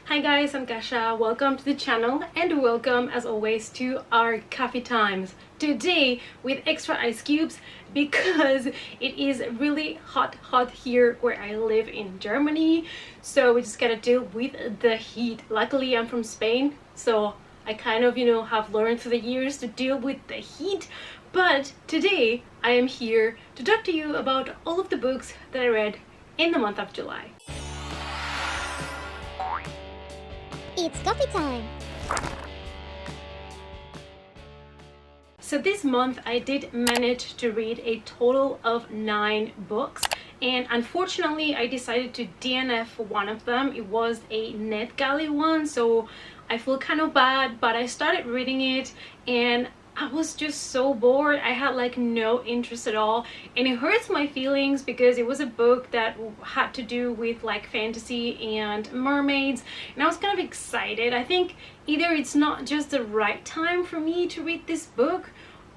Hi guys, I'm Kasha. Welcome to the channel and welcome as always to our coffee times. Today with extra ice cubes because it is really hot here where I live in Germany. So we just gotta deal with the heat. Luckily I'm from Spain, so I kind of, have learned through the years to deal with the heat. But today I am here to talk to you about all of the books that I read in the month of July. It's coffee time! So this month I did manage to read a total of 9 books, and unfortunately I decided to DNF one of them. It was a NetGalley one, so I feel kind of bad, but I started reading it and I was just so bored. I had like no interest at all, and it hurts my feelings because it was a book that had to do with like fantasy and mermaids, and I was kind of excited. I think either it's not just the right time for me to read this book,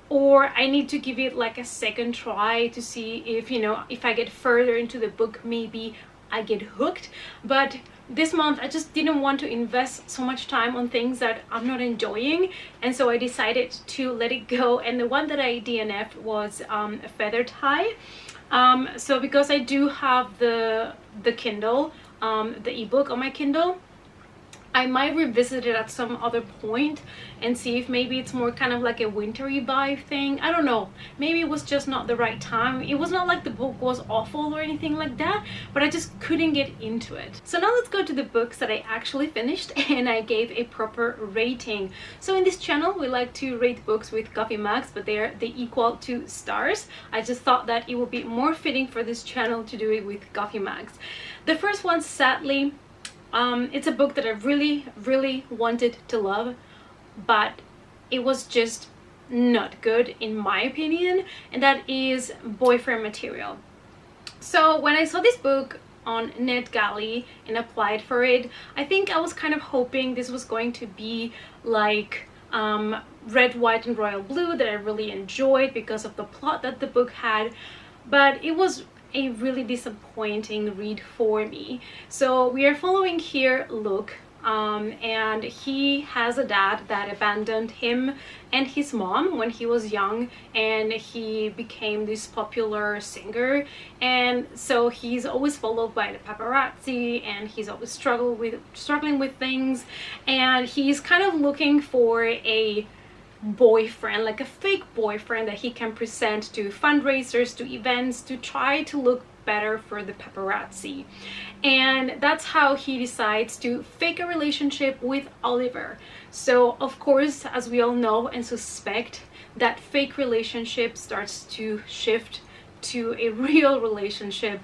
or I need to give it like a second try to see if, if I get further into the book, maybe I get hooked. But this month I just didn't want to invest so much time on things that I'm not enjoying, and so I decided to let it go. And the one that I DNF'd was a Feather Tie. So because I do have the Kindle, the ebook on my Kindle, I might revisit it at some other point and see if maybe it's more kind of like a wintry vibe thing. I don't know, maybe it was just not the right time. It was not like the book was awful or anything like that, but I just couldn't get into it. So now let's go to the books that I actually finished and I gave a proper rating. So in this channel we like to rate books with coffee mugs, but they equal to stars. I just thought that it would be more fitting for this channel to do it with coffee mugs. The first one, sadly, it's a book that I really wanted to love, but it was just not good in my opinion, and that is Boyfriend Material. So when I saw this book on NetGalley and applied for it, I think I was kind of hoping this was going to be like Red, White and Royal Blue, that I really enjoyed because of the plot that the book had, but it was a really disappointing read for me. So we are following here Luke, and he has a dad that abandoned him and his mom when he was young, and he became this popular singer, and so he's always followed by the paparazzi, and he's always struggling with things, and he's kind of looking for a boyfriend, like a fake boyfriend that he can present to fundraisers, to events, to try to look better for the paparazzi. And that's how he decides to fake a relationship with Oliver. So of course, as we all know and suspect, that fake relationship starts to shift to a real relationship.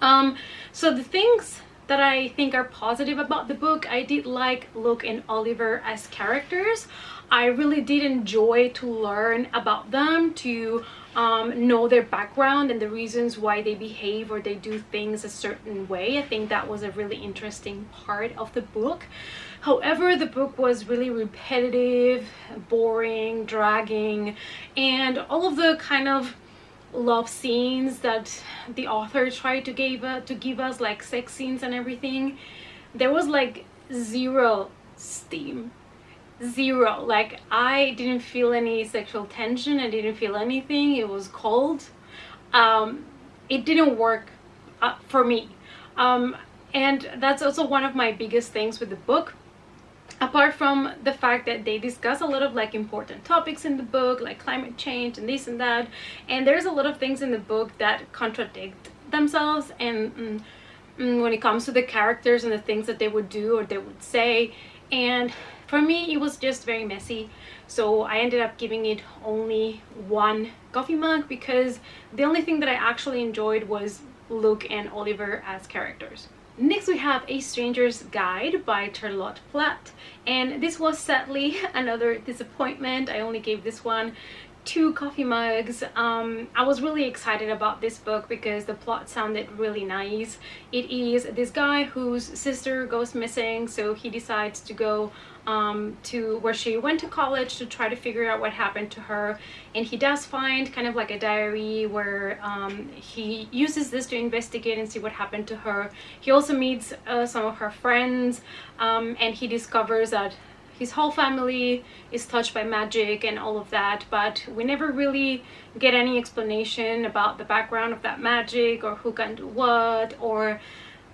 So the things that I think are positive about the book, I did like Luke and Oliver as characters. I really did enjoy to learn about them, to know their background and the reasons why they behave or they do things a certain way. I think that was a really interesting part of the book. However, the book was really repetitive, boring, dragging, and all of the kind of love scenes that the author tried to give us, like sex scenes and everything, there was like zero steam. Zero. Like, I didn't feel any sexual tension, I didn't feel anything. It was cold. It didn't work for me, and that's also one of my biggest things with the book, apart from the fact that they discuss a lot of like important topics in the book, like climate change and this and that, and there's a lot of things in the book that contradict themselves, and when it comes to the characters and the things that they would do or they would say, and for me it was just very messy. So I ended up giving it only 1 coffee mug because the only thing that I actually enjoyed was Luke and Oliver as characters. Next we have A Stranger's Guide by Charlotte Platt, and this was sadly another disappointment. I only gave this one 2 coffee mugs. I was really excited about this book because the plot sounded really nice. It is this guy whose sister goes missing, so he decides to go to where she went to college to try to figure out what happened to her, and he does find kind of like a diary where he uses this to investigate and see what happened to her. He also meets some of her friends, and he discovers that his whole family is touched by magic and all of that, but we never really get any explanation about the background of that magic or who can do what, or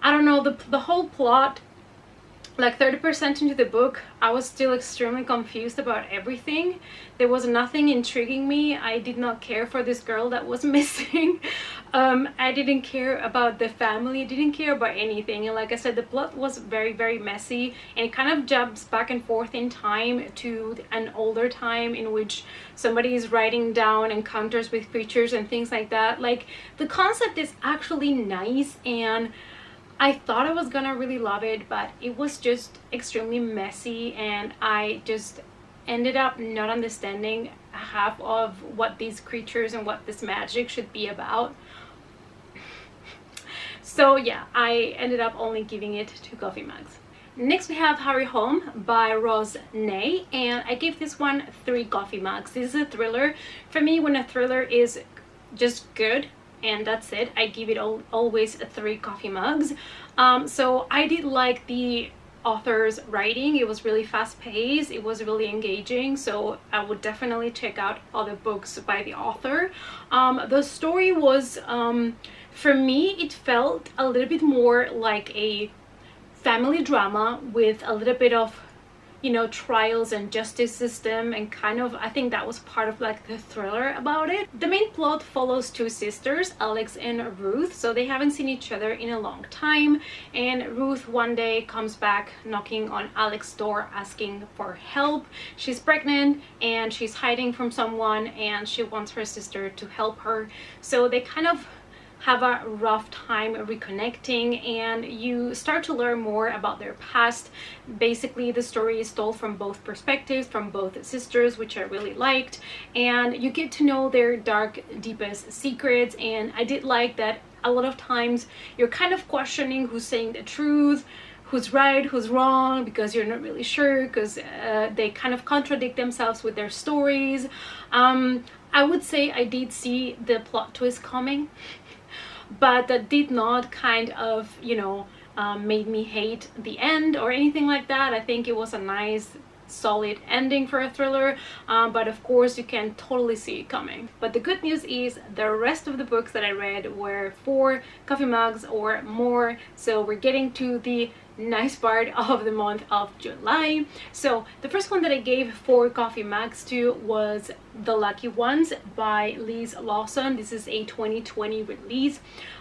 I don't know, the whole plot. Like 30% into the book, I was still extremely confused about everything. There was nothing intriguing me. I did not care for this girl that was missing. I didn't care about the family, didn't care about anything. And like I said, the plot was very, very messy, and it kind of jumps back and forth in time to an older time in which somebody is writing down encounters with creatures and things like that. Like, the concept is actually nice, and I thought I was gonna really love it, but it was just extremely messy, and I just ended up not understanding half of what these creatures and what this magic should be about. So yeah, I ended up only giving it 2 coffee mugs. Next we have Harry Holm by Rose Ney, and I gave this one 3 coffee mugs. This is a thriller. For me, when a thriller is just good and that's it, I give it always 3 coffee mugs. So I did like the author's writing. It was really fast-paced, it was really engaging, so I would definitely check out other books by the author. The story was, for me, it felt a little bit more like a family drama with a little bit of, you know, trials and justice system, and kind of, I think that was part of like the thriller about it. The main plot follows 2 sisters, Alex and Ruth. So they haven't seen each other in a long time, and Ruth one day comes back knocking on Alex's door asking for help. She's pregnant and she's hiding from someone, and she wants her sister to help her. So they kind of have a rough time reconnecting, and you start to learn more about their past. Basically, the story is told from both perspectives, from both sisters, which I really liked, and you get to know their dark, deepest secrets. And I did like that a lot of times you're kind of questioning who's saying the truth, who's right, who's wrong, because you're not really sure, because they kind of contradict themselves with their stories. I would say I did see the plot twist coming, but that did not kind of, you know, made me hate the end or anything like that. I think it was a nice, solid ending for a thriller, but of course you can totally see it coming. But the good news is the rest of the books that I read were 4 coffee mugs or more, so we're getting to the nice part of the month of July. So the first one that I gave 4 coffee mugs to was The Lucky Ones by Liz Lawson. This is a 2020 release,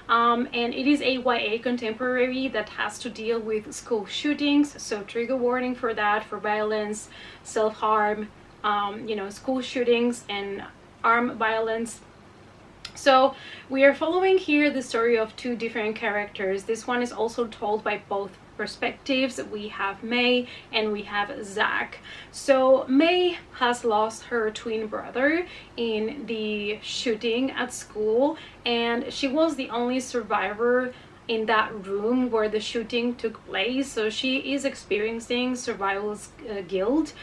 and it is a YA contemporary that has to deal with school shootings, so trigger warning for that, for violence, self-harm, you know, school shootings and armed violence. So we are following here the story of 2 different characters. This one is also told by both perspectives. We have May and we have Zach. So May has lost her twin brother in the shooting at school, and she was the only survivor in that room where the shooting took place, so she is experiencing survival guilt.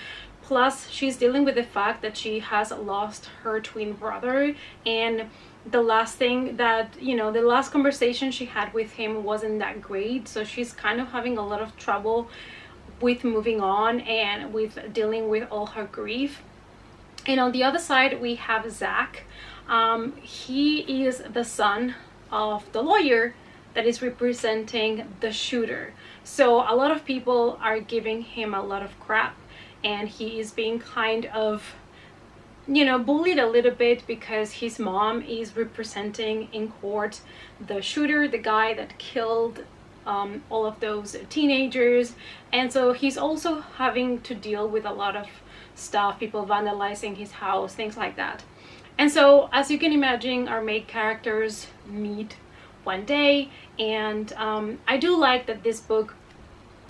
Plus, she's dealing with the fact that she has lost her twin brother, and the last thing that, you know, the last conversation she had with him wasn't that great, so she's kind of having a lot of trouble with moving on and with dealing with all her grief. And on the other side we have Zach. He is the son of the lawyer that is representing the shooter, so a lot of people are giving him a lot of crap, and he is being kind of, you know, bullied a little bit because his mom is representing in court the shooter, the guy that killed all of those teenagers. And so he's also having to deal with a lot of stuff, people vandalizing his house, things like that. And so, as you can imagine, our main characters meet one day, and I do like that this book,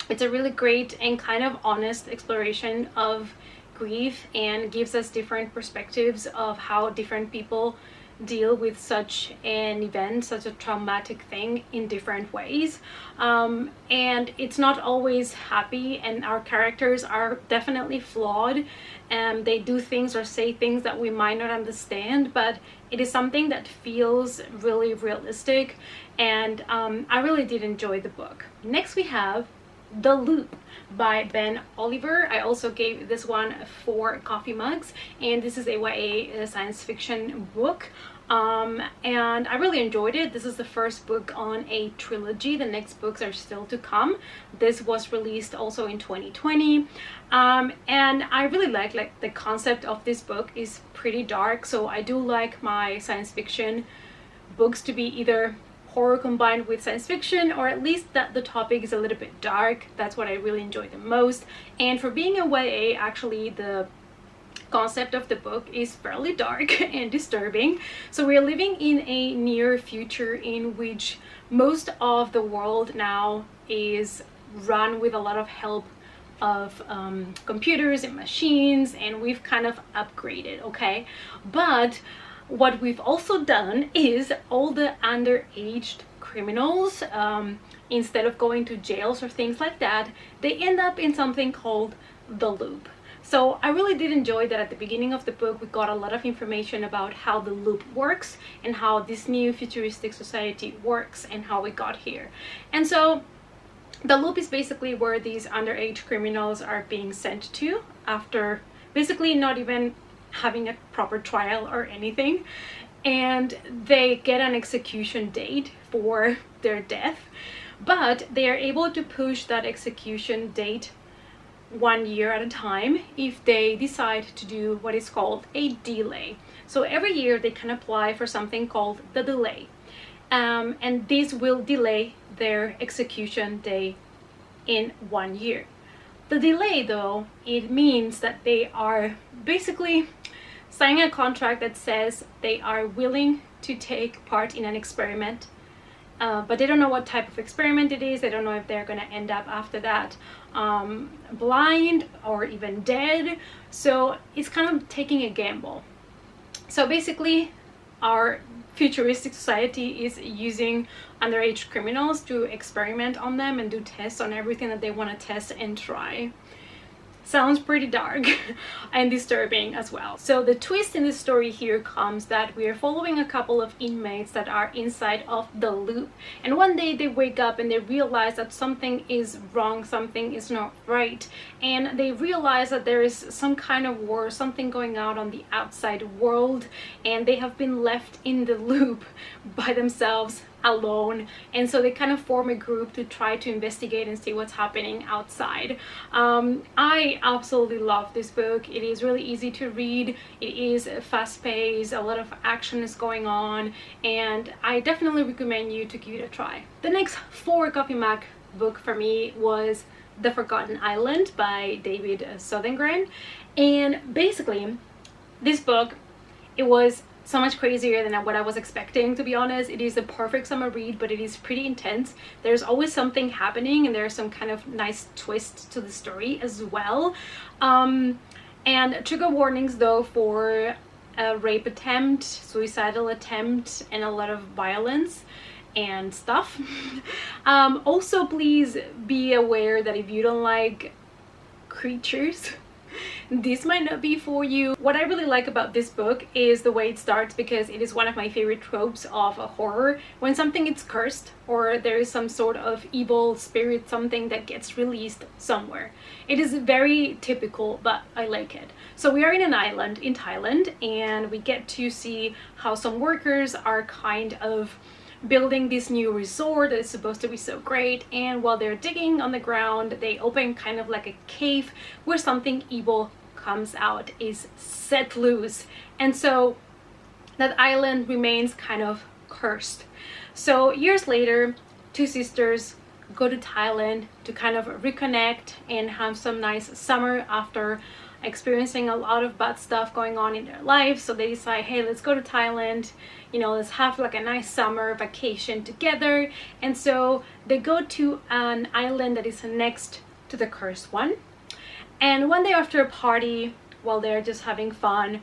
it's a really great and kind of honest exploration of grief and gives us different perspectives of how different people deal with such an event, such a traumatic thing, in different ways. And it's not always happy, and our characters are definitely flawed, and they do things or say things that we might not understand, but it is something that feels really realistic, and I really did enjoy the book. Next we have The Loop by Ben Oliver. I also gave this one 4 coffee mugs, and this is a YA science fiction book, and I really enjoyed it. This is the first book on a trilogy. The next books are still to come. This was released also in 2020, and I really like the concept of this book is pretty dark, so I do like my science fiction books to be either horror combined with science fiction, or at least that the topic is a little bit dark. That's what I really enjoy the most. And for being a YA, actually the concept of the book is fairly dark and disturbing. So we're living in a near future in which most of the world now is run with a lot of help of computers and machines, and we've kind of upgraded, okay? But what we've also done is all the underage criminals, instead of going to jails or things like that, they end up in something called the loop. So I really did enjoy that at the beginning of the book we got a lot of information about how the loop works and how this new futuristic society works and how we got here. And so the loop is basically where these underage criminals are being sent to after basically not even having a proper trial or anything, and they get an execution date for their death, but they are able to push that execution date 1 year at a time if they decide to do what is called a delay. So every year they can apply for something called the delay, and this will delay their execution day in 1 year. The delay, though, it means that they are basically signing a contract that says they are willing to take part in an experiment, but they don't know what type of experiment it is. They don't know if they're going to end up after that blind or even dead. So it's kind of taking a gamble. So basically our futuristic society is using underage criminals to experiment on them and do tests on everything that they want to test and try. Sounds pretty dark and disturbing as well. So the twist in the story here comes that we are following a couple of inmates that are inside of the loop, and one day they wake up and they realize that something is wrong, something is not right, and they realize that there is some kind of war, something going on the outside world, and they have been left in the loop by themselves alone, and so they kind of form a group to try to investigate and see what's happening outside. I absolutely love this book. It is really easy to read, it is fast-paced, a lot of action is going on, and I definitely recommend you to give it a try. The next 4 coffee mug book for me was The Forgotten Island by David Sothergren, and basically this book, it was so much crazier than what I was expecting, to be honest. It is a perfect summer read, but it is pretty intense. There's always something happening, and there's some kind of nice twist to the story as well. And trigger warnings though for a rape attempt, suicidal attempt, and a lot of violence and stuff. Also, please be aware that if you don't like creatures, this might not be for you. What I really like about this book is the way it starts, because it is one of my favorite tropes of a horror. When something is cursed or there is some sort of evil spirit, something that gets released somewhere. It is very typical, but I like it. So we are in an island in Thailand, and we get to see how some workers are kind of building this new resort that is supposed to be so great, and while they're digging on the ground they open kind of like a cave where something evil comes out, is set loose, and so that island remains kind of cursed. So years later, 2 sisters go to Thailand to kind of reconnect and have some nice summer after experiencing a lot of bad stuff going on in their lives. So they decide, hey, let's go to Thailand, you know, let's have like a nice summer vacation together. And so they go to an island that is next to the cursed one, and one day after a party, while they're just having fun.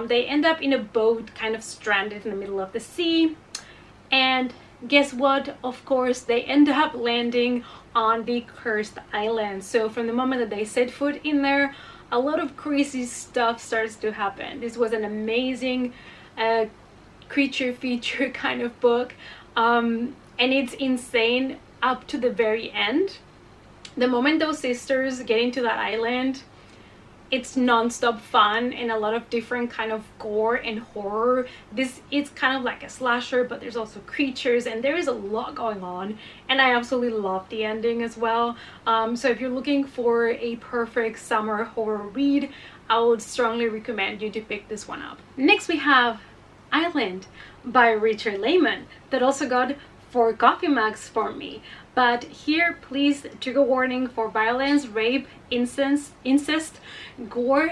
They end up in a boat kind of stranded in the middle of the sea, and guess what? Of course, they end up landing on the cursed island. So from the moment that they set foot in there, a lot of crazy stuff starts to happen. This was an amazing creature feature kind of book, and it's insane up to the very end. The moment those sisters get into that island, it's non-stop fun and a lot of different kind of gore and horror. This is kind of like a slasher, but there's also creatures and there is a lot going on, and I absolutely love the ending as well. So if you're looking for a perfect summer horror read, I would strongly recommend you to pick this one up. Next we have Island by Richard Lehman, that also got 4 coffee mugs for me. But here, please, trigger warning for violence, rape, incest, gore,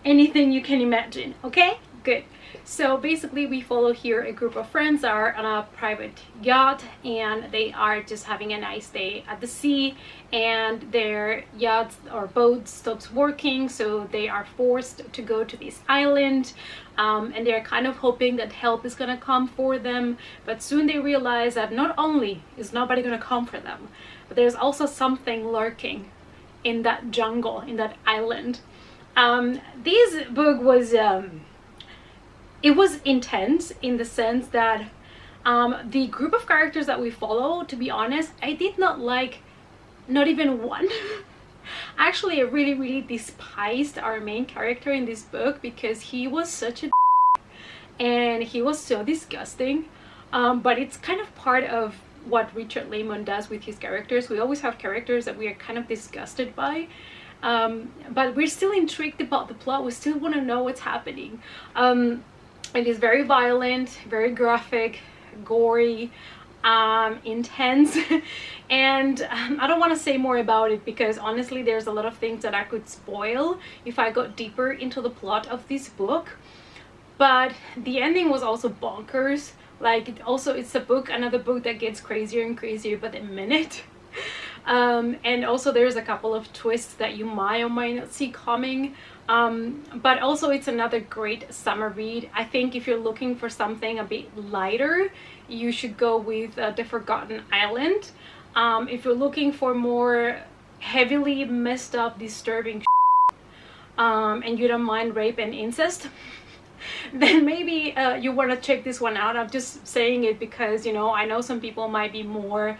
anything you can imagine. Okay, good. So basically we follow here a group of friends that are on a private yacht, and they are just having a nice day at the sea, and their yacht or boat stops working, so they are forced to go to this island, and they're kind of hoping that help is gonna come for them. But soon they realize that not only is nobody gonna come for them, but there's also something lurking in that jungle, in that island. This book was it was intense in the sense that the group of characters that we follow, to be honest, I did not like not even one. Actually, I really despised our main character in this book because he was such a and he was so disgusting. But it's kind of part of what Richard Lehman does with his characters. We always have characters that we are kind of disgusted by, but we're still intrigued about the plot. We still want to know what's happening. It is very violent, very graphic, gory, intense, and I don't want to say more about it because honestly there's a lot of things that I could spoil if I got deeper into the plot of this book. But the ending was also bonkers. Like, it's a book, another book that gets crazier and crazier by the minute. And also there's a couple of twists that you might or might not see coming. But also it's another great summer read. I think if you're looking for something a bit lighter, you should go with The Forgotten Island. If you're looking for more heavily messed up, disturbing and you don't mind rape and incest, then maybe you want to check this one out. I'm just saying it because, you know, I know some people might be more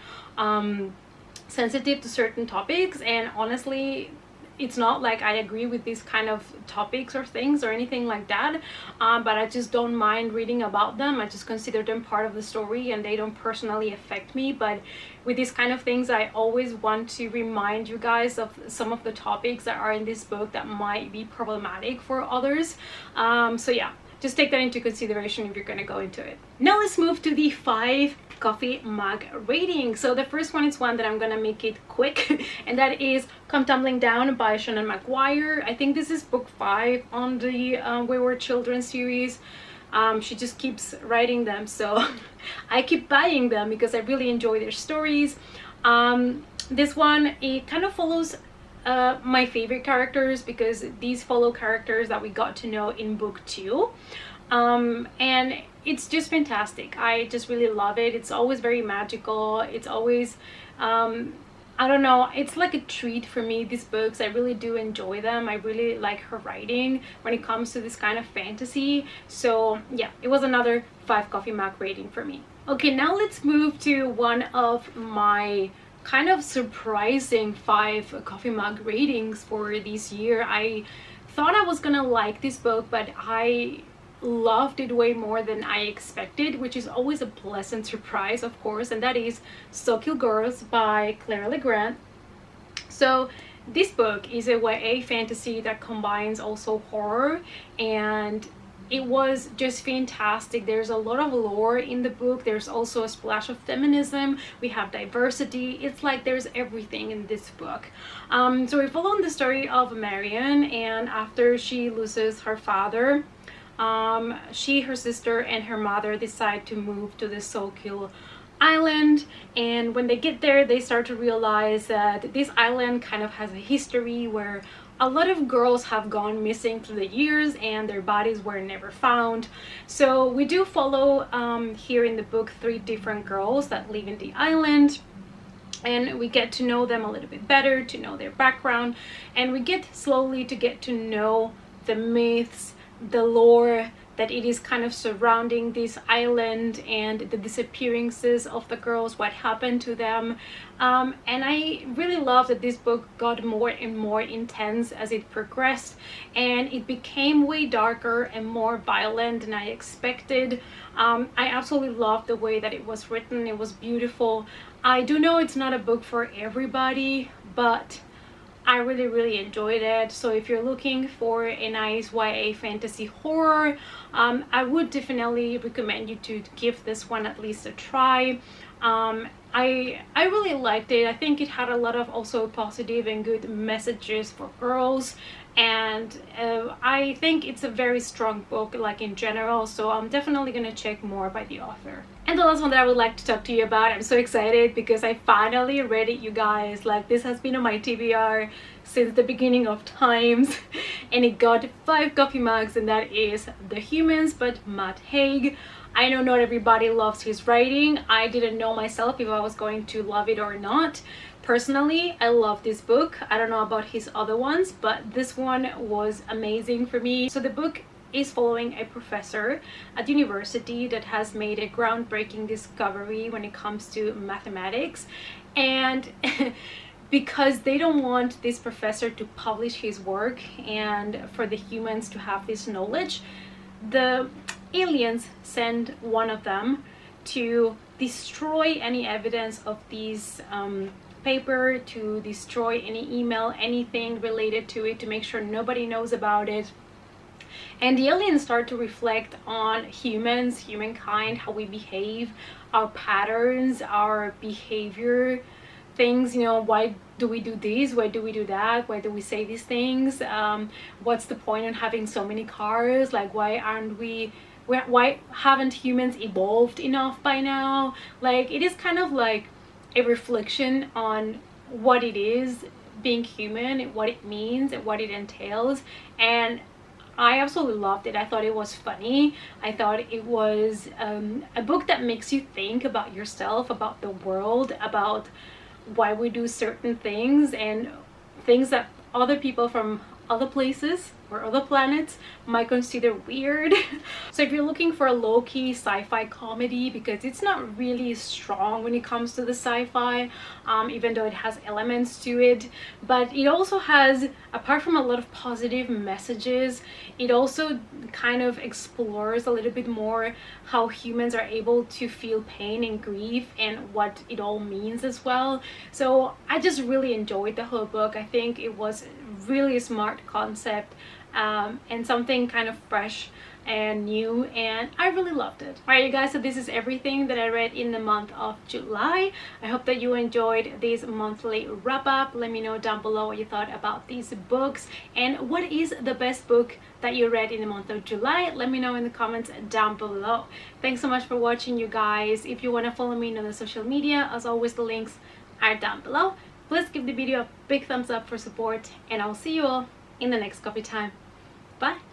sensitive to certain topics, and honestly it's not like I agree with these kind of topics or things or anything like that, but I just don't mind reading about them. I just consider them part of the story and they don't personally affect me. But with these kind of things, I always want to remind you guys of some of the topics that are in this book that might be problematic for others. So yeah, just take that into consideration if you're going to go into it. Now let's move to the 5 coffee mug rating. So the first one is one that I'm gonna make it quick, and that is Come Tumbling Down by Shannon McGuire. I think this is book 5 on the Wayward Children series. She just keeps writing them, so I keep buying them because I really enjoy their stories. This one, it kind of follows my favorite characters because these follow characters that we got to know in book 2. And it's just fantastic. I just really love it. It's always very magical. It's always I don't know, it's like a treat for me, these books. I really do enjoy them. I really like her writing when it comes to this kind of fantasy. So yeah, it was another 5 coffee mug rating for me. Okay, now let's move to one of my kind of surprising 5 coffee mug ratings for this year. I thought I was gonna like this book, but I loved it way more than I expected, which is always a pleasant surprise, of course, and that is So Kill Girls by Claire Legrand. So this book is a YA fantasy that combines also horror, and it was just fantastic. There's a lot of lore in the book. There's also a splash of feminism. We have diversity. It's like there's everything in this book. So we follow the story of Marion, and after she loses her father, she, her sister, and her mother decide to move to the Soulkill island, and when they get there they start to realize that this island kind of has a history where a lot of girls have gone missing through the years and their bodies were never found. So we do follow here in the book 3 different girls that live in the island, and we get to know them a little bit better, to know their background, and we get slowly to get to know the myths, the lore that it is kind of surrounding this island, and the disappearances of the girls, what happened to them. And I really love that this book got more and more intense as it progressed, and it became way darker and more violent than I expected. I absolutely loved the way that it was written. It was beautiful. I do know it's not a book for everybody, but I really enjoyed it. So if you're looking for a nice YA fantasy horror, I would definitely recommend you to give this one at least a try. I really liked it. I think it had a lot of also positive and good messages for girls, and I think it's a very strong book, like in general, so I'm definitely gonna check more by the author. And the last one that I would like to talk to you about, I'm so excited because I finally read it, you guys. Like, this has been on my TBR since the beginning of times, and it got 5 coffee mugs, and that is The Humans by Matt Haig. I know not everybody loves his writing. I didn't know myself if I was going to love it or not. Personally, I love this book. I don't know about his other ones, but this one was amazing for me. So the book is following a professor at university that has made a groundbreaking discovery when it comes to mathematics, and because they don't want this professor to publish his work and for the humans to have this knowledge, the aliens send one of them to destroy any evidence of these paper, to destroy any email, anything related to it, to make sure nobody knows about it. And the aliens start to reflect on humans, humankind, how we behave, our patterns, our behavior, things, you know, why do we do this, why do we do that, why do we say these things, what's the point in having so many cars, like why haven't humans evolved enough by now? Like, it is kind of like a reflection on what it is being human, what it means, and what it entails. And I absolutely loved it. I thought it was funny. I thought it was a book that makes you think about yourself, about the world, about why we do certain things, and things that other people from other places or other planets might consider weird. So if you're looking for a low-key sci-fi comedy, because it's not really strong when it comes to the sci-fi, even though it has elements to it, but it also has, apart from a lot of positive messages, it also kind of explores a little bit more how humans are able to feel pain and grief and what it all means as well. So I just really enjoyed the whole book. I think it was really a smart concept, and something kind of fresh and new, and I really loved it. Alright, you guys, so this is everything that I read in the month of July. I hope that you enjoyed this monthly wrap-up. Let me know down below what you thought about these books, and what is the best book that you read in the month of July. Let me know in the comments down below. Thanks so much for watching, you guys. If you want to follow me on the social media, as always, the links are down below. Please give the video a big thumbs up for support, and I'll see you all in the next coffee time. Bye!